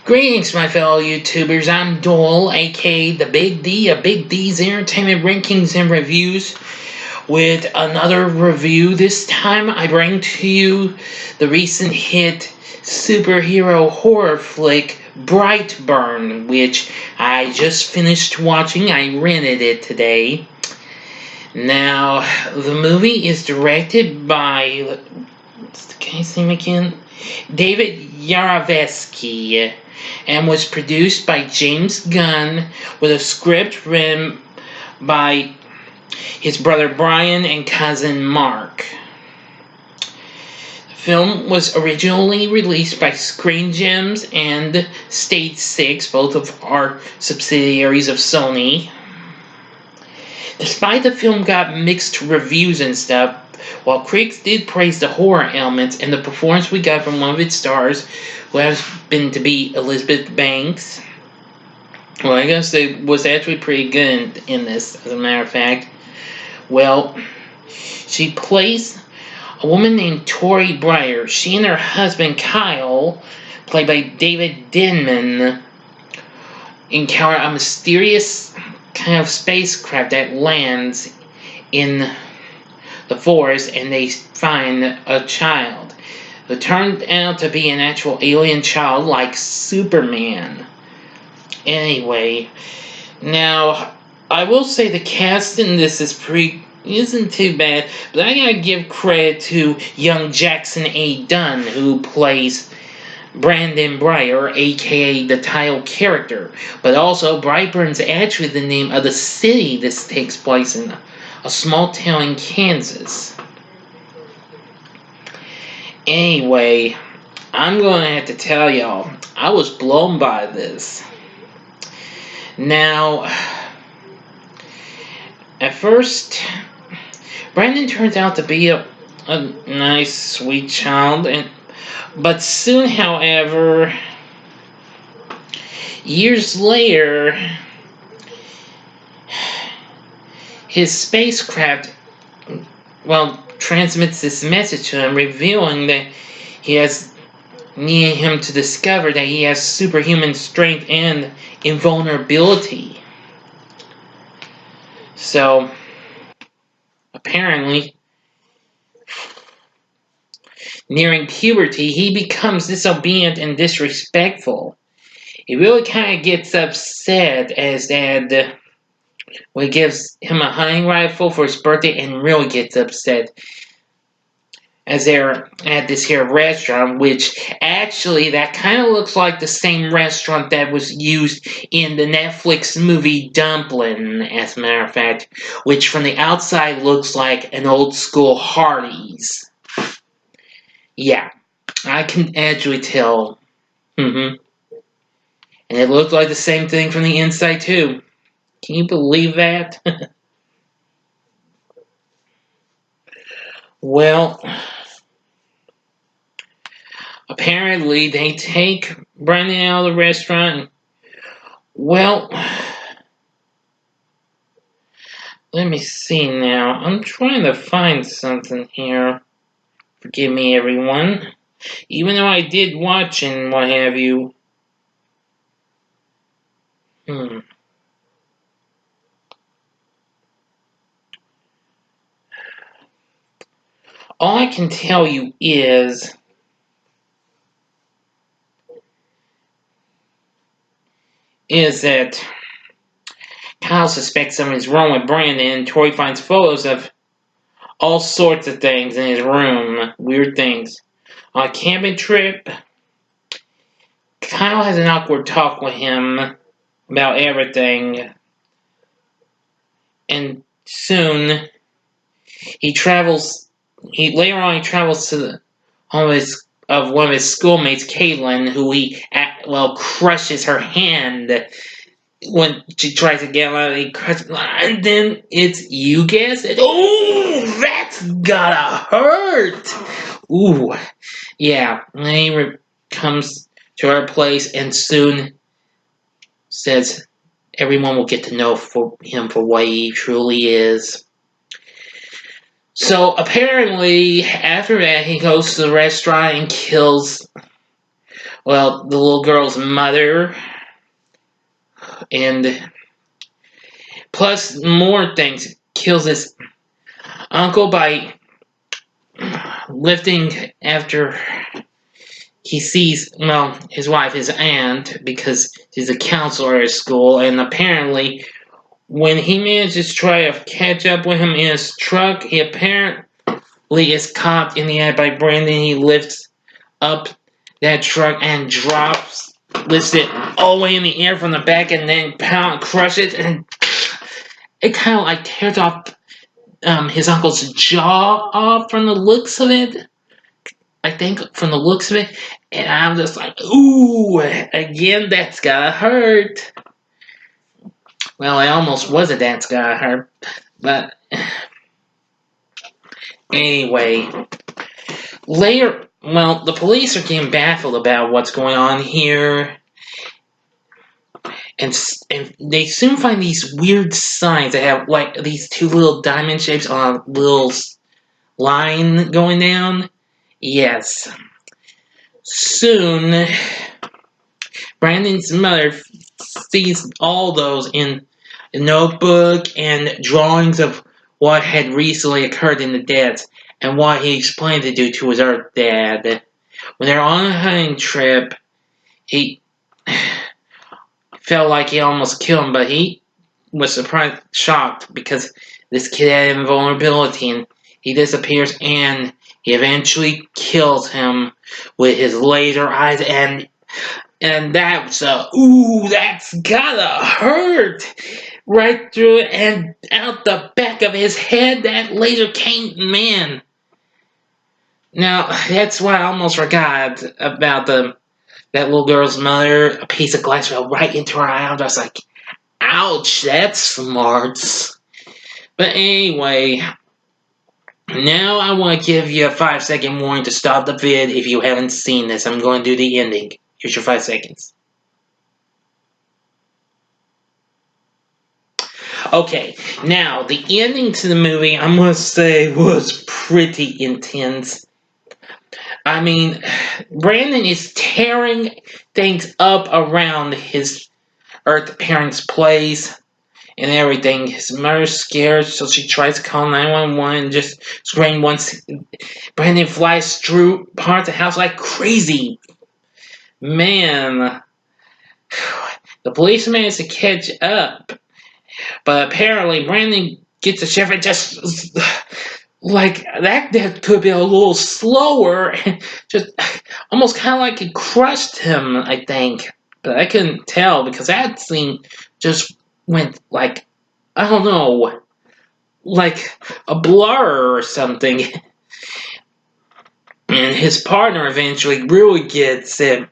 Greetings, my fellow YouTubers. I'm Doyle, aka the Big D of Big D's Entertainment Rankings and Reviews, with another review. This time I bring to you the recent hit superhero horror flick Brightburn, which I just finished watching. I rented it today. Now, the movie is directed by, what's the guy's name again? David Yarovesky, and was produced by James Gunn, with a script written by his brother Brian and cousin Mark. The film was originally released by Screen Gems and Stage 6, both of our subsidiaries of Sony. Despite the film got mixed reviews and stuff, while critics did praise the horror elements and the performance we got from one of its stars, who has been to be Elizabeth Banks. Well, I guess it was actually pretty good in this, as a matter of fact. Well, she plays a woman named Tori Breyer. She and her husband Kyle, played by David Denman, encounter a mysterious kind of spacecraft that lands in the forest, and they find a child. It turned out to be an actual alien child like Superman. Anyway, now I will say the cast in this isn't too bad, but I gotta give credit to young Jackson A. Dunn, who plays Brandon Breyer, aka the title character. But also, Brightburn's actually the name of the city this takes place in, a small town in Kansas. Anyway, I'm going to have to tell y'all, I was blown by this. Now, at first, Brandon turns out to be a nice, sweet child, but soon, however, years later, his spacecraft, transmits this message to him, revealing that he has needed him to discover that he has superhuman strength and invulnerability. So, apparently, nearing puberty, he becomes disobedient and disrespectful. He really kind of gets upset as that when he gives him a hunting rifle for his birthday, and really gets upset as they're at this here restaurant, which actually that kind of looks like the same restaurant that was used in the Netflix movie Dumpling, as a matter of fact, which from the outside looks like an old school Hardee's. Yeah, I can actually tell. And it looked like the same thing from the inside too. Can you believe that? Well, apparently they take Brandon out of the restaurant. Well, let me see now. I'm trying to find something here. Forgive me, everyone. Even though I did watch and what have you. All I can tell you is that Kyle suspects something's wrong with Brandon, and Tori finds photos of all sorts of things in his room. Weird things. On a camping trip, Kyle has an awkward talk with him about everything. And soon, later on he travels to the home of one of his schoolmates, Caitlin, who he, crushes her hand when she tries to get out of it, and then it's, you guess it, oh, that's gotta hurt. Ooh, yeah. And then he comes to her place and soon says everyone will get to know him for what he truly is. So apparently, after that, he goes to the restaurant and kills well, the little girl's mother, and plus more things, kills his uncle by lifting after he sees, well, his wife, his aunt, because she's a counselor at school, and apparently when he manages to try to catch up with him in his truck, he apparently is caught in the act by Brandon. He lifts up that truck and lifts it all the way in the air from the back, and then crush it, and it kind of like tears off his uncle's jaw off from the looks of it. I think from the looks of it, and I'm just like, ooh, again, that's gotta hurt. Well, it almost was a that's gotta hurt, but anyway, later, well, the police are getting baffled about what's going on here, and they soon find these weird signs that have like these two little diamond shapes on a little line going down. Yes. Soon, Brandon's mother sees all those in a notebook and drawings of what had recently occurred in the deaths and what he explained to do to his Earth dad. When they're on a hunting trip, he felt like he almost killed him, but he was shocked because this kid had invulnerability, and he disappears, and he eventually kills him with his laser eyes, and that's ooh, that's gotta hurt right through it and out the back of his head. That laser came, man. Now that's what I almost forgot about that little girl's mother. A piece of glass fell right into her eye. I was like, ouch, that's smarts. But anyway, now I want to give you a 5-second warning to stop the vid if you haven't seen this. I'm going to do the ending. Here's your 5 seconds. Okay, now the ending to the movie, I must say, was pretty intense. I mean, Brandon is tearing things up around his Earth parents' place and everything. His mother's scared, so she tries to call 911 and just scream once. Brandon flies through parts of the house like crazy. Man, the police managed to catch up, but apparently Brandon gets the sheriff and just like that could be a little slower, just almost kind of like it crushed him, I think. But I couldn't tell because that scene just went like, I don't know, like a blur or something. And his partner eventually really gets it.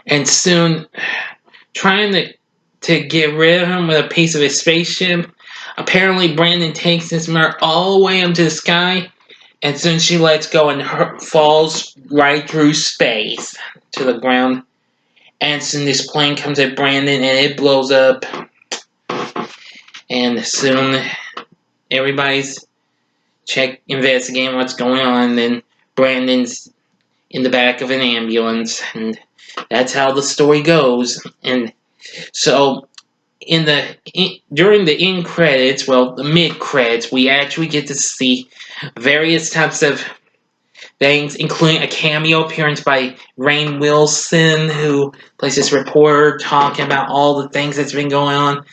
And soon, trying to get rid of him with a piece of his spaceship, apparently Brandon takes his mother all the way up to the sky, and soon she lets go and falls right through space to the ground. And soon this plane comes at Brandon and it blows up. And soon everybody's investigating what's going on. And then Brandon's in the back of an ambulance, and that's how the story goes. And so during the end credits, well, the mid credits, we actually get to see various types of things, including a cameo appearance by Rainn Wilson, who plays this reporter talking about all the things that's been going on.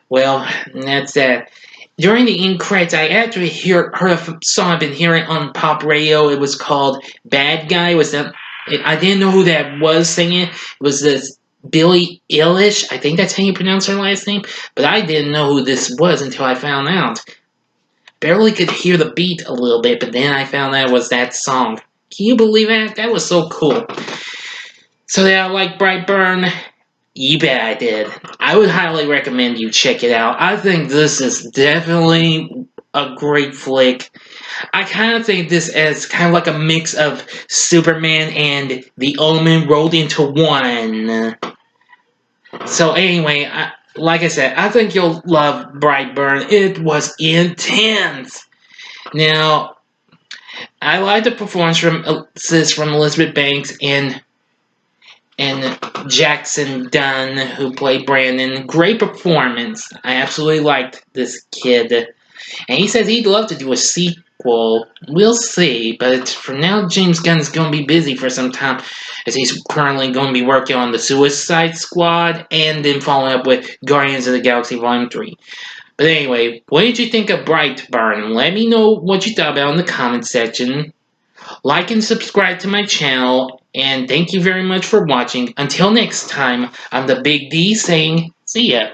Well, that's that. During the end credits, I actually heard a song I've been hearing on pop radio. It was called "Bad Guy." I didn't know who that was singing. It was this Billie Eilish. I think that's how you pronounce her last name. But I didn't know who this was until I found out. Barely could hear the beat a little bit, but then I found out it was that song. Can you believe that? That was so cool. So did I like Brightburn? You bet I did. I would highly recommend you check it out. I think this is definitely a great flick. I kind of think this as kind of like a mix of Superman and The Omen rolled into one. So anyway, like I said, I think you'll love Brightburn. It was intense. Now, I like the performance from Elizabeth Banks and Jackson Dunn, who played Brandon. Great performance. I absolutely liked this kid. And he says he'd love to do a sequel. We'll see, but for now, James Gunn is going to be busy for some time, as he's currently going to be working on the Suicide Squad and then following up with Guardians of the Galaxy Volume 3. But anyway, what did you think of Brightburn? Let me know what you thought about in the comment section. Like and subscribe to my channel, and thank you very much for watching. Until next time, I'm the Big D saying, see ya.